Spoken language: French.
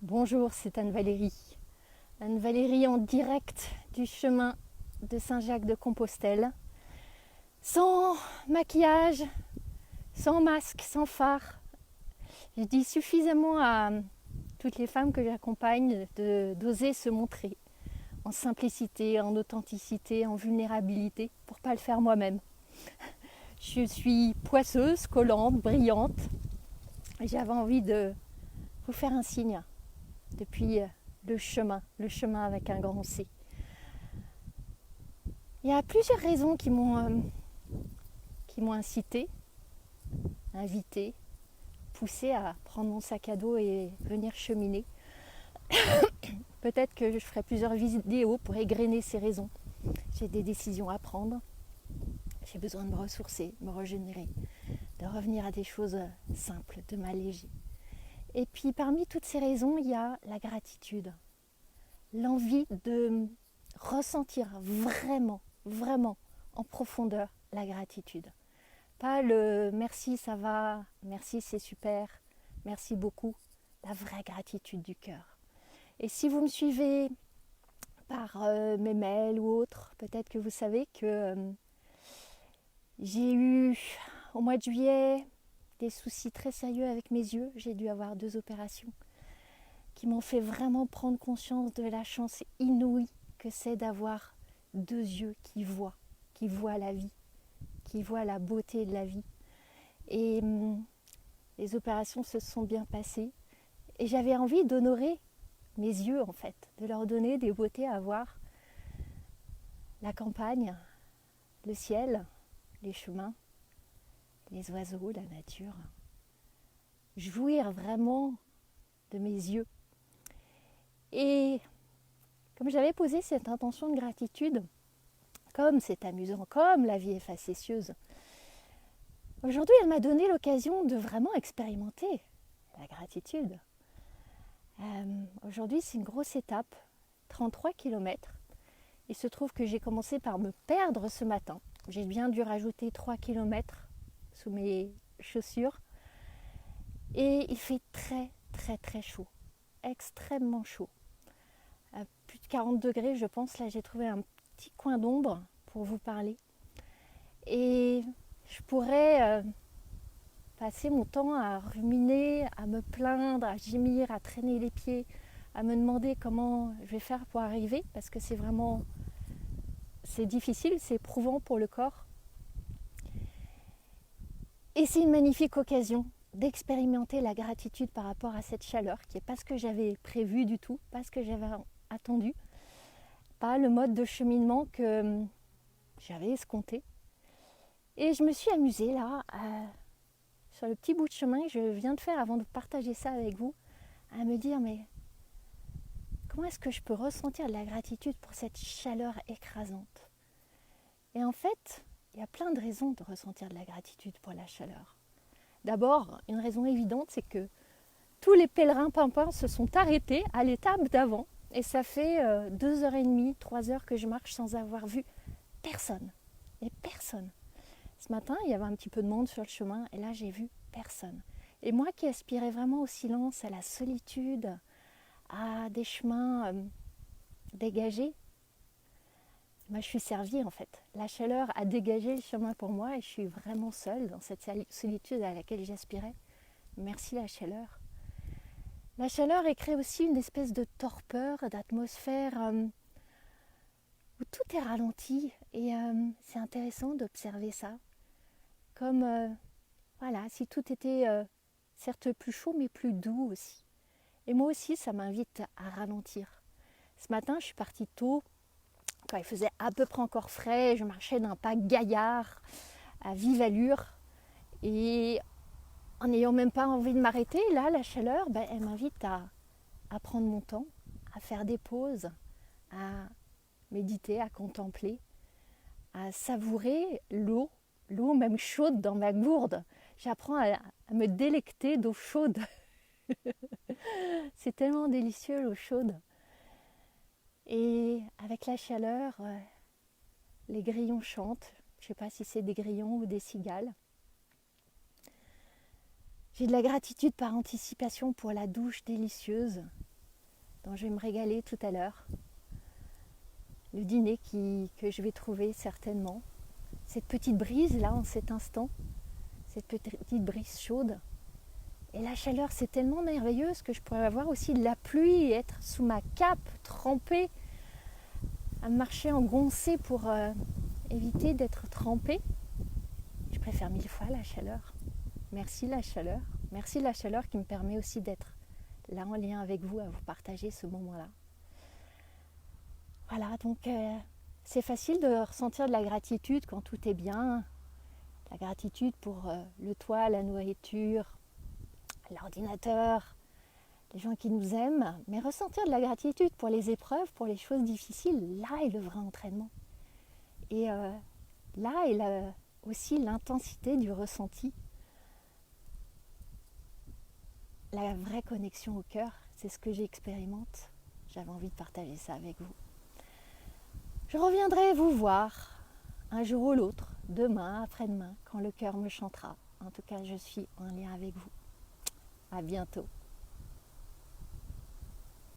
Bonjour, c'est Anne-Valérie. Anne-Valérie en direct du chemin de Saint-Jacques-de-Compostelle. Sans maquillage, sans masque, sans phare. Je dis suffisamment à toutes les femmes que j'accompagne d'oser se montrer en simplicité, en authenticité, en vulnérabilité pour ne pas le faire moi-même. Je suis poisseuse, collante, brillante. J'avais envie de vous faire un signe depuis le chemin avec un grand C. Il y a plusieurs raisons qui m'ont incité, invité, poussé à prendre mon sac à dos et venir cheminer. Peut-être que je ferai plusieurs vidéos pour égrener ces raisons. J'ai des décisions à prendre. J'ai besoin de me ressourcer, de me régénérer, de revenir à des choses simples, de m'alléger. Et puis parmi toutes ces raisons, il y a la gratitude. L'envie de ressentir vraiment, vraiment en profondeur la gratitude. Pas le merci ça va, merci c'est super, merci beaucoup. La vraie gratitude du cœur. Et si vous me suivez par mes mails ou autres, peut-être que vous savez que j'ai eu au mois de juillet des soucis très sérieux avec mes yeux. J'ai dû avoir 2 opérations qui m'ont fait vraiment prendre conscience de la chance inouïe que c'est d'avoir 2 yeux qui voient la vie, qui voient la beauté de la vie. Et les opérations se sont bien passées. Et j'avais envie d'honorer mes yeux en fait, de leur donner des beautés à voir. La campagne, le ciel, les chemins, les oiseaux, la nature. Jouir vraiment de mes yeux. Et comme j'avais posé cette intention de gratitude, comme c'est amusant, comme la vie est facétieuse, aujourd'hui elle m'a donné l'occasion de vraiment expérimenter la gratitude. Aujourd'hui c'est une grosse étape, 33 km. Il se trouve que j'ai commencé par me perdre ce matin. J'ai bien dû rajouter 3 km sous mes chaussures. Et il fait très très très chaud, extrêmement chaud. À plus de 40 degrés je pense, là j'ai trouvé un petit coin d'ombre pour vous parler. Et je pourrais passer mon temps à ruminer, à me plaindre, à gémir, à traîner les pieds, à me demander comment je vais faire pour arriver, parce que c'est difficile, c'est éprouvant pour le corps. Et c'est une magnifique occasion d'expérimenter la gratitude par rapport à cette chaleur, qui n'est pas ce que j'avais prévu du tout, pas ce que j'avais attendu, pas le mode de cheminement que j'avais escompté. Et je me suis amusée là, sur le petit bout de chemin que je viens de faire avant de partager ça avec vous, à me dire mais comment est-ce que je peux ressentir de la gratitude pour cette chaleur écrasante? Et en fait, il y a plein de raisons de ressentir de la gratitude pour la chaleur. D'abord, une raison évidente, c'est que tous les pèlerins pimpins se sont arrêtés à l'étape d'avant. Et ça fait 2h30, 3 heures que je marche sans avoir vu personne. Et personne. Ce matin, il y avait un petit peu de monde sur le chemin et là, j'ai vu personne. Et moi qui aspirais vraiment au silence, à la solitude, à des chemins dégagés, moi, je suis servie en fait. La chaleur a dégagé le chemin pour moi et je suis vraiment seule dans cette solitude à laquelle j'aspirais. Merci la chaleur. La chaleur crée aussi une espèce de torpeur, d'atmosphère où tout est ralenti et c'est intéressant d'observer ça. Comme voilà, si tout était certes plus chaud mais plus doux aussi. Et moi aussi, ça m'invite à ralentir. Ce matin, je suis partie tôt, quand il faisait à peu près encore frais, je marchais d'un pas gaillard, à vive allure. Et en n'ayant même pas envie de m'arrêter, là, la chaleur, elle m'invite à prendre mon temps, à faire des pauses, à méditer, à contempler, à savourer l'eau même chaude dans ma gourde. J'apprends à me délecter d'eau chaude. C'est tellement délicieux l'eau chaude. Et avec la chaleur, les grillons chantent. Je ne sais pas si c'est des grillons ou des cigales. J'ai de la gratitude par anticipation pour la douche délicieuse dont je vais me régaler tout à l'heure. Le dîner que je vais trouver certainement. Cette petite brise là en cet instant, cette petite brise chaude. Et la chaleur, c'est tellement merveilleuse que je pourrais avoir aussi de la pluie et être sous ma cape, trempée, à marcher en goncé pour éviter d'être trempée. Je préfère 1000 fois la chaleur. Merci la chaleur. Merci la chaleur qui me permet aussi d'être là en lien avec vous, à vous partager ce moment-là. Voilà, donc c'est facile de ressentir de la gratitude quand tout est bien. La gratitude pour le toit, la nourriture, l'ordinateur, les gens qui nous aiment. Mais ressentir de la gratitude pour les épreuves, pour les choses difficiles, là est le vrai entraînement. Et là est aussi l'intensité du ressenti. La vraie connexion au cœur, c'est ce que j'expérimente. J'avais envie de partager ça avec vous. Je reviendrai vous voir un jour ou l'autre, demain, après-demain, quand le cœur me chantera. En tout cas, je suis en lien avec vous. À bientôt.